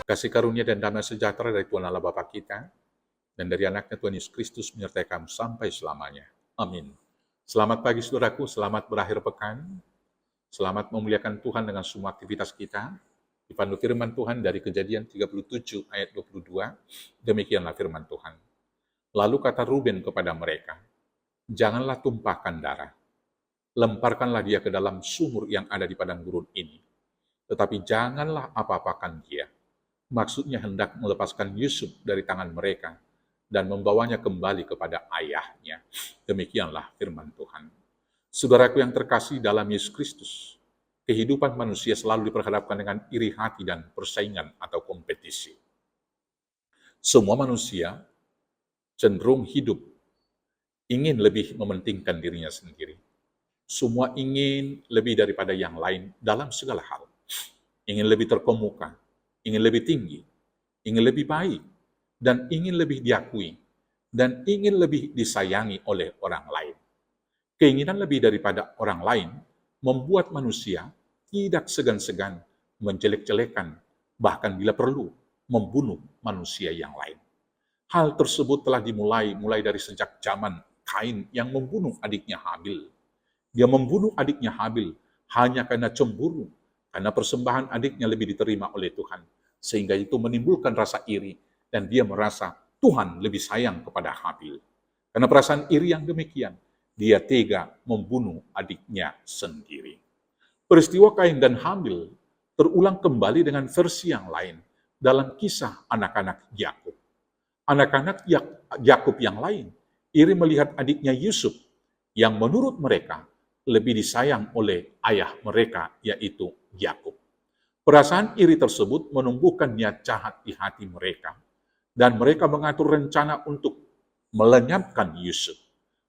Kasih karunia dan damai sejahtera dari Tuhan Allah Bapa kita, dan dari anaknya Tuhan Yesus Kristus menyertai kamu sampai selamanya. Amin. Selamat pagi saudaraku, selamat berakhir pekan, selamat memuliakan Tuhan dengan semua aktivitas kita. Dipandu firman Tuhan dari Kejadian 37 ayat 22, demikianlah firman Tuhan. Lalu kata Ruben kepada mereka, janganlah tumpahkan darah, lemparkanlah dia ke dalam sumur yang ada di padang gurun ini, tetapi janganlah apa-apakan dia. Maksudnya hendak melepaskan Yusuf dari tangan mereka dan membawanya kembali kepada ayahnya. Demikianlah firman Tuhan. Saudaraku yang terkasih dalam Yesus Kristus, kehidupan manusia selalu diperhadapkan dengan iri hati dan persaingan atau kompetisi. Semua manusia cenderung hidup ingin lebih mementingkan dirinya sendiri. Semua ingin lebih daripada yang lain dalam segala hal. Ingin lebih terkemuka, ingin lebih tinggi, ingin lebih baik, dan ingin lebih diakui, dan ingin lebih disayangi oleh orang lain. Keinginan lebih daripada orang lain membuat manusia tidak segan-segan menjelek-jelekan, bahkan bila perlu membunuh manusia yang lain. Hal tersebut telah dimulai dari sejak zaman Kain yang membunuh adiknya Habil. Dia membunuh adiknya Habil hanya karena cemburu, karena persembahan adiknya lebih diterima oleh Tuhan. Sehingga itu menimbulkan rasa iri, dan dia merasa Tuhan lebih sayang kepada Habil. Karena perasaan iri yang demikian, dia tega membunuh adiknya sendiri. Peristiwa Kain dan Habil terulang kembali dengan versi yang lain dalam kisah anak-anak Yakub. Anak-anak Yakub yang lain iri melihat adiknya Yusuf yang menurut mereka lebih disayang oleh ayah mereka, yaitu Yakub. Perasaan iri tersebut menumbuhkan niat jahat di hati mereka, dan mereka mengatur rencana untuk melenyapkan Yusuf.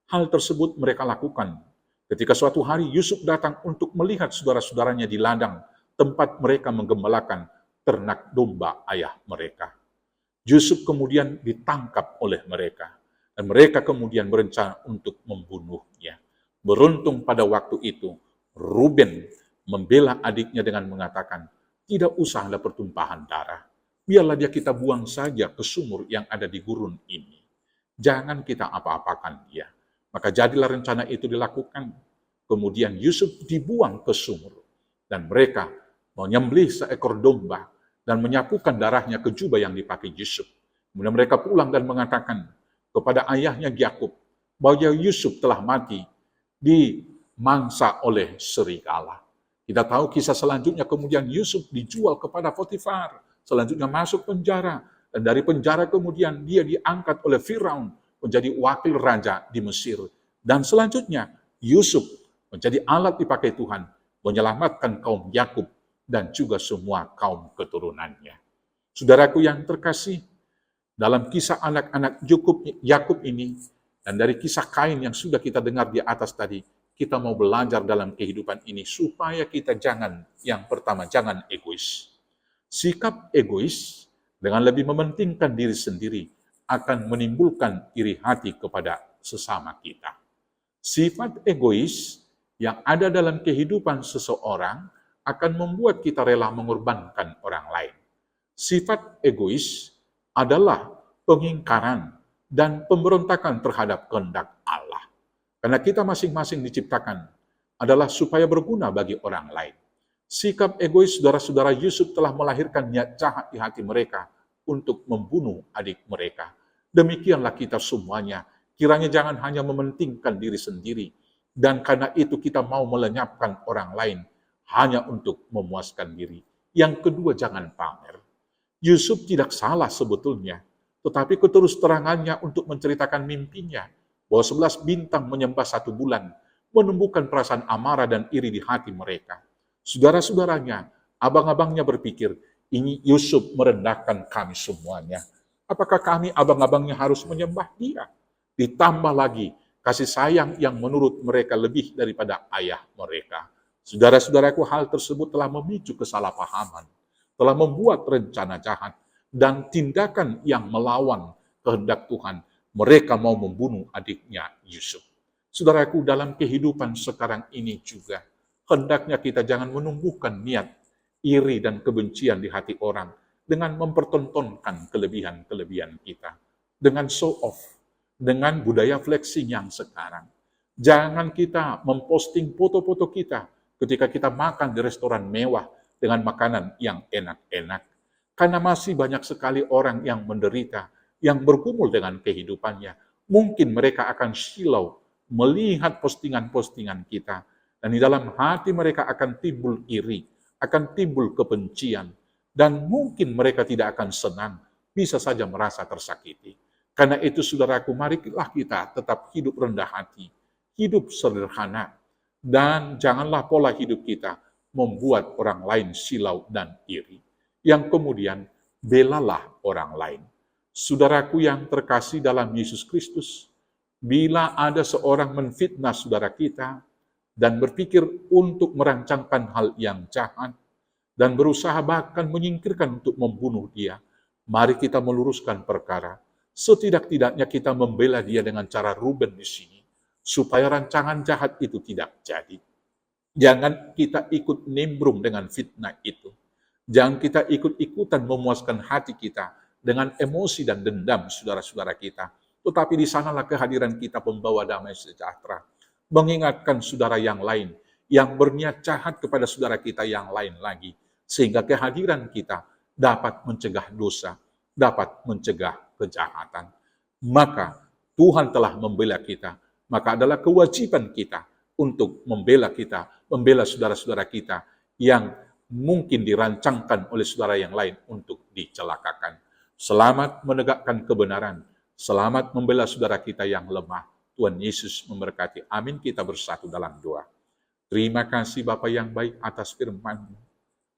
Hal tersebut mereka lakukan ketika suatu hari Yusuf datang untuk melihat saudara-saudaranya di ladang tempat mereka menggembalakan ternak domba ayah mereka. Yusuf kemudian ditangkap oleh mereka, dan mereka kemudian berencana untuk membunuhnya. Beruntung pada waktu itu, Ruben membela adiknya dengan mengatakan, tidak usah ada pertumpahan darah. Biarlah dia kita buang saja ke sumur yang ada di gurun ini. Jangan kita apa-apakan dia. Maka jadilah rencana itu dilakukan. Kemudian Yusuf dibuang ke sumur. Dan mereka menyembelih seekor domba dan menyapukan darahnya ke jubah yang dipakai Yusuf. Kemudian mereka pulang dan mengatakan kepada ayahnya Yakub bahwa Yusuf telah mati dimangsa oleh serigala. Kita tahu kisah selanjutnya, kemudian Yusuf dijual kepada Potifar, selanjutnya masuk penjara, dan dari penjara kemudian dia diangkat oleh Firaun menjadi wakil raja di Mesir. Dan selanjutnya Yusuf menjadi alat dipakai Tuhan menyelamatkan kaum Yakub dan juga semua kaum keturunannya. Saudaraku yang terkasih, dalam kisah anak-anak Yakub ini, dan dari kisah Kain yang sudah kita dengar di atas tadi, kita mau belajar dalam kehidupan ini supaya kita jangan egois. Sikap egois dengan lebih mementingkan diri sendiri akan menimbulkan iri hati kepada sesama kita. Sifat egois yang ada dalam kehidupan seseorang akan membuat kita rela mengorbankan orang lain. Sifat egois adalah pengingkaran dan pemberontakan terhadap kehendak Allah. Karena kita masing-masing diciptakan adalah supaya berguna bagi orang lain. Sikap egois saudara-saudara Yusuf telah melahirkan niat jahat di hati mereka untuk membunuh adik mereka. Demikianlah kita semuanya. Kiranya jangan hanya mementingkan diri sendiri, dan karena itu kita mau melenyapkan orang lain hanya untuk memuaskan diri. Yang kedua, jangan pamer. Yusuf tidak salah sebetulnya, tetapi keterus-terangannya untuk menceritakan mimpinya, bahwa 11 bintang menyembah 1 bulan, menumbuhkan perasaan amarah dan iri di hati mereka. Saudara-saudaranya, abang-abangnya berpikir, ini Yusuf merendahkan kami semuanya. Apakah kami abang-abangnya harus menyembah dia? Ditambah lagi, kasih sayang yang menurut mereka lebih daripada ayah mereka. Saudara-saudaraku, hal tersebut telah memicu kesalahpahaman, telah membuat rencana jahat, dan tindakan yang melawan kehendak Tuhan. Mereka mau membunuh adiknya Yusuf. Saudaraku, dalam kehidupan sekarang ini juga, hendaknya kita jangan menumbuhkan niat iri dan kebencian di hati orang, dengan mempertontonkan kelebihan-kelebihan kita, dengan show off, dengan budaya flexing yang sekarang. Jangan kita memposting foto-foto kita ketika kita makan di restoran mewah dengan makanan yang enak-enak. Karena masih banyak sekali orang yang menderita, yang bergumul dengan kehidupannya. Mungkin mereka akan silau melihat postingan-postingan kita. Dan di dalam hati mereka akan timbul iri, akan timbul kebencian. Dan mungkin mereka tidak akan senang, bisa saja merasa tersakiti. Karena itu saudaraku, marilah kita tetap hidup rendah hati, hidup sederhana, dan janganlah pola hidup kita membuat orang lain silau dan iri. Yang kemudian, belalah orang lain. Saudaraku yang terkasih dalam Yesus Kristus, bila ada seorang menfitnah saudara kita, dan berpikir untuk merancangkan hal yang jahat, dan berusaha bahkan menyingkirkan untuk membunuh dia, mari kita meluruskan perkara. Setidak-tidaknya kita membela dia dengan cara Ruben di sini, supaya rancangan jahat itu tidak jadi. Jangan kita ikut nimbrung dengan fitnah itu. Jangan kita ikut-ikutan memuaskan hati kita dengan emosi dan dendam saudara-saudara kita. Tetapi di sanalah kehadiran kita pembawa damai sejahtera. Mengingatkan saudara yang lain, yang berniat jahat kepada saudara kita yang lain lagi. Sehingga kehadiran kita dapat mencegah dosa, dapat mencegah kejahatan. Maka Tuhan telah membela kita, maka adalah kewajiban kita untuk membela kita, membela saudara-saudara kita yang mungkin dirancangkan oleh saudara yang lain untuk dicelakakan. Selamat menegakkan kebenaran, selamat membela saudara kita yang lemah. Tuhan Yesus memberkati. Amin. Kita bersatu dalam doa. Terima kasih Bapa yang baik atas firman-Mu.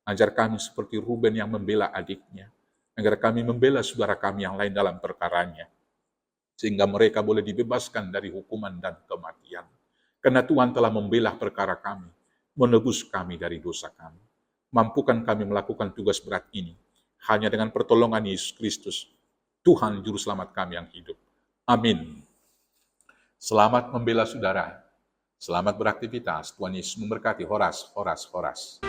Ajar kami seperti Ruben yang membela adiknya, agar kami membela saudara kami yang lain dalam perkaranya, sehingga mereka boleh dibebaskan dari hukuman dan kematian. Karena Tuhan telah membela perkara kami, menebus kami dari dosa kami. Mampukan kami melakukan tugas berat ini, hanya dengan pertolongan Yesus Kristus, Tuhan Juru Selamat kami yang hidup. Amin. Selamat membela saudara. Selamat beraktivitas. Tuhan Yesus memberkati. Horas, horas, horas.